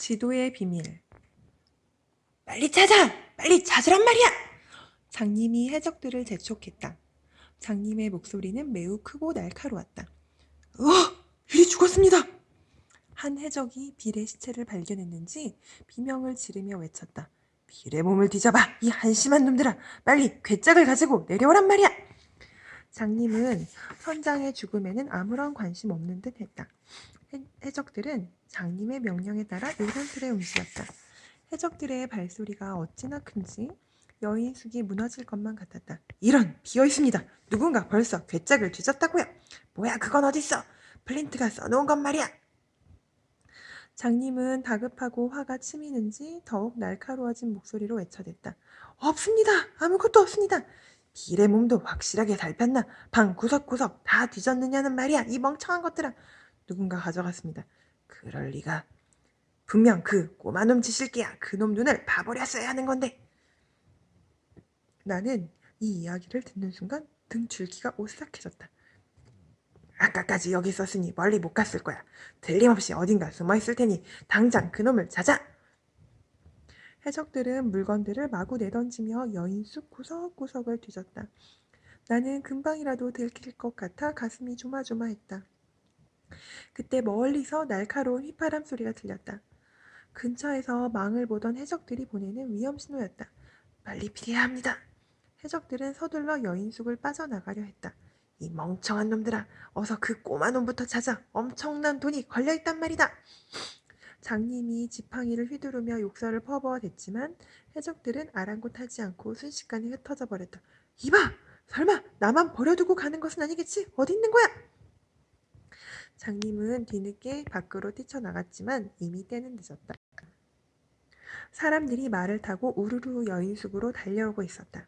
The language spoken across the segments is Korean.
지도의 비밀. 빨리 찾아! 빨리 찾으란 말이야! 장님이 해적들을 재촉했다. 장님의 목소리는 매우 크고 날카로웠다. 빌이 죽었습니다! 한 해적이 빌의 시체를 발견했는지 비명을 지르며 외쳤다. 빌의 몸을 뒤잡아! 이 한심한 놈들아! 빨리 괴짝을 가지고 내려오란 말이야! 장님은 선장의 죽음에는 아무런 관심 없는 듯 했다. 해적들은 장님의 명령에 따라 요란스레 움직였다. 해적들의 발소리가 어찌나 큰지 여인숙이 무너질 것만 같았다. 이런! 비어있습니다. 누군가 벌써 괴짝을 뒤졌다고요. 뭐야 그건 어딨어? 플린트가 써놓은 건 말이야. 장님은 다급하고 화가 치미는지 더욱 날카로워진 목소리로 외쳐댔다. 없습니다. 아무것도 없습니다. 빌의 몸도 확실하게 살폈나? 방 구석구석 다 뒤졌느냐는 말이야. 이 멍청한 것들아. 누군가 가져갔습니다. 그럴 리가. 분명 그 꼬마놈 짓일게야. 그놈 눈을 봐버렸어야 하는 건데. 나는 이 이야기를 듣는 순간 등 줄기가 오싹해졌다. 아까까지 여기 있었으니 멀리 못 갔을 거야. 틀림없이 어딘가 숨어있을 테니 당장 그놈을 찾아. 해적들은 물건들을 마구 내던지며 여인숲 구석구석을 뒤졌다. 나는 금방이라도 들킬 것 같아 가슴이 조마조마했다. 그때 멀리서 날카로운 휘파람 소리가 들렸다. 근처에서 망을 보던 해적들이 보내는 위험신호였다. 빨리 피해야 합니다. 해적들은 서둘러 여인숙을 빠져나가려 했다. 이 멍청한 놈들아, 어서 그 꼬마 놈부터 찾아. 엄청난 돈이 걸려있단 말이다. 장님이 지팡이를 휘두르며 욕설을 퍼부어댔지만 해적들은 아랑곳하지 않고 순식간에 흩어져 버렸다. 이봐! 설마 나만 버려두고 가는 것은 아니겠지? 어디 있는 거야? 장님은 뒤늦게 밖으로 뛰쳐나갔지만 이미 때는 늦었다. 사람들이 말을 타고 우르르 여인숙으로 달려오고 있었다.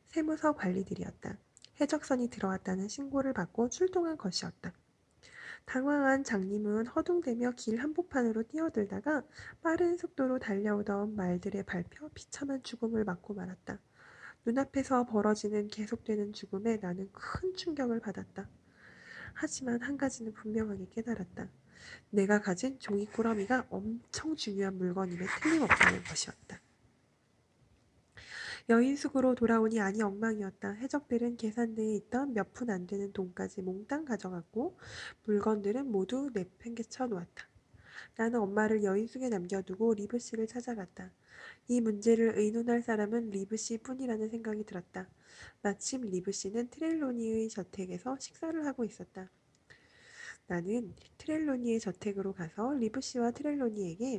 세무서 관리들이었다. 해적선이 들어왔다는 신고를 받고 출동한 것이었다. 당황한 장님은 허둥대며 길 한복판으로 뛰어들다가 빠른 속도로 달려오던 말들의 밟혀 비참한 죽음을 맞고 말았다. 눈앞에서 벌어지는 계속되는 죽음에 나는 큰 충격을 받았다. 하지만 한 가지는 분명하게 깨달았다. 내가 가진 종이꾸러미가 엄청 중요한 물건임에 틀림없다는 것이었다. 여인숙으로 돌아오니 아니 엉망이었다. 해적들은 계산대에 있던 몇 푼 안 되는 돈까지 몽땅 가져갔고 물건들은 모두 내팽개쳐 놓았다. 나는 엄마를 여인숙에 남겨두고 리브씨를 찾아갔다. 이 문제를 의논할 사람은 리브씨 뿐이라는 생각이 들었다. 마침 리브씨는 트렐로니의 저택에서 식사를 하고 있었다. 나는 트렐로니의 저택으로 가서 리브씨와 트렐로니에게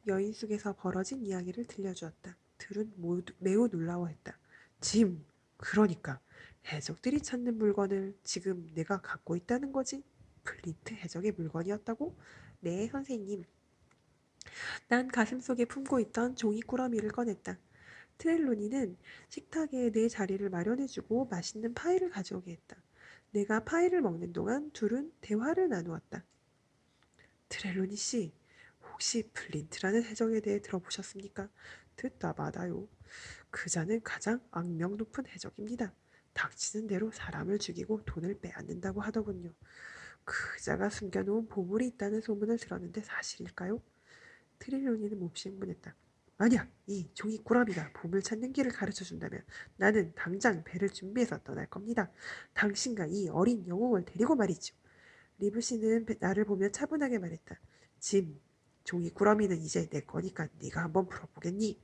여인숙에서 벌어진 이야기를 들려주었다. 들은 모두 매우 놀라워했다. 짐, 그러니까 해적들이 찾는 물건을 지금 내가 갖고 있다는 거지? 플린트 해적의 물건이었다고? 네, 선생님. 난 가슴속에 품고 있던 종이꾸러미를 꺼냈다. 트렐로니는 식탁에 내 자리를 마련해주고 맛있는 파이를 가져오게 했다. 내가 파이를 먹는 동안 둘은 대화를 나누었다. 트렐로니 씨, 혹시 플린트라는 해적에 대해 들어보셨습니까? 듣다 마다요. 그자는 가장 악명 높은 해적입니다. 닥치는 대로 사람을 죽이고 돈을 빼앗는다고 하더군요. 그자가 숨겨놓은 보물이 있다는 소문을 들었는데 사실일까요? 트릴로니는 몹시 흥분했다. 아니야, 이 종이꾸러미가 보물 찾는 길을 가르쳐준다면 나는 당장 배를 준비해서 떠날 겁니다. 당신과 이 어린 영웅을 데리고 말이죠. 리브씨는 나를 보며 차분하게 말했다. 짐, 종이꾸러미는 이제 내 거니까 네가 한번 풀어보겠니?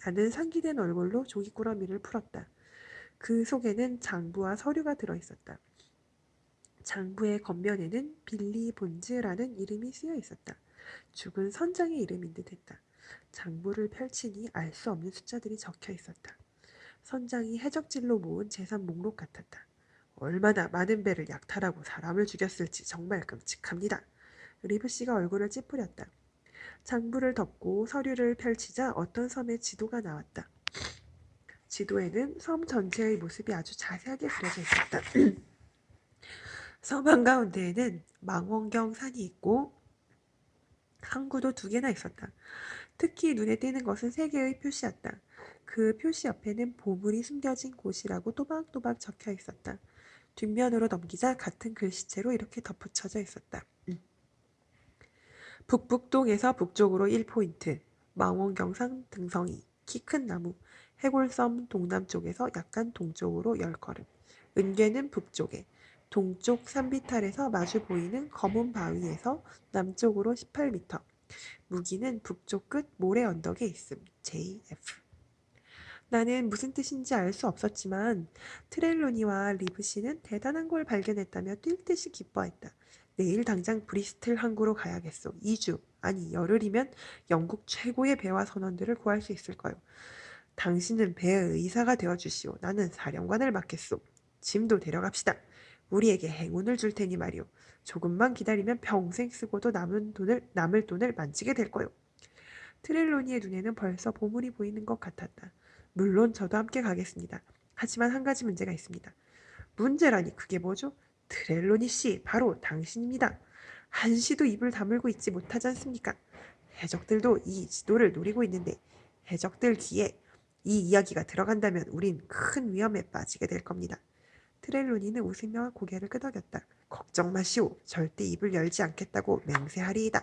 나는 상기된 얼굴로 종이꾸러미를 풀었다. 그 속에는 장부와 서류가 들어있었다. 장부의 겉면에는 빌리 본즈라는 이름이 쓰여 있었다. 죽은 선장의 이름인 듯 했다. 장부를 펼치니 알 수 없는 숫자들이 적혀 있었다. 선장이 해적질로 모은 재산 목록 같았다. 얼마나 많은 배를 약탈하고 사람을 죽였을지 정말 끔찍합니다. 리브씨가 얼굴을 찌푸렸다. 장부를 덮고 서류를 펼치자 어떤 섬의 지도가 나왔다. 지도에는 섬 전체의 모습이 아주 자세하게 그려져 있었다. 섬 한가운데에는 망원경 산이 있고 항구도 2개나 있었다. 특히 눈에 띄는 것은 3개의 표시였다. 그 표시 옆에는 보물이 숨겨진 곳이라고 또박또박 적혀 있었다. 뒷면으로 넘기자 같은 글씨체로 이렇게 덧붙여져 있었다. 북북동에서 북쪽으로 1포인트, 망원경상 등성이, 키 큰 나무, 해골섬 동남쪽에서 약간 동쪽으로 10걸음, 은괴는 북쪽에, 동쪽 산비탈에서 마주 보이는 검은 바위에서 남쪽으로 18미터, 무기는 북쪽 끝 모래 언덕에 있음. JF. 나는 무슨 뜻인지 알 수 없었지만 트렐로니와 리브씨는 대단한 걸 발견했다며 뛸 듯이 기뻐했다. 내일 당장 브리스틀 항구로 가야겠소. 2주, 아니 열흘이면 영국 최고의 배와 선원들을 구할 수 있을 거요. 당신은 배의 의사가 되어주시오. 나는 사령관을 맡겠소. 짐도 데려갑시다. 우리에게 행운을 줄 테니 말이오. 조금만 기다리면 평생 쓰고도 남을 돈을 만지게 될 거요. 트렐로니의 눈에는 벌써 보물이 보이는 것 같았다. 물론 저도 함께 가겠습니다. 하지만 한 가지 문제가 있습니다. 문제라니 그게 뭐죠? 트렐로니 씨, 바로 당신입니다. 한시도 입을 다물고 있지 못하지 않습니까? 해적들도 이 지도를 노리고 있는데 해적들 귀에 이 이야기가 들어간다면 우린 큰 위험에 빠지게 될 겁니다. 트렐로니는 웃으며 고개를 끄덕였다. 걱정 마시오. 절대 입을 열지 않겠다고 맹세하리이다.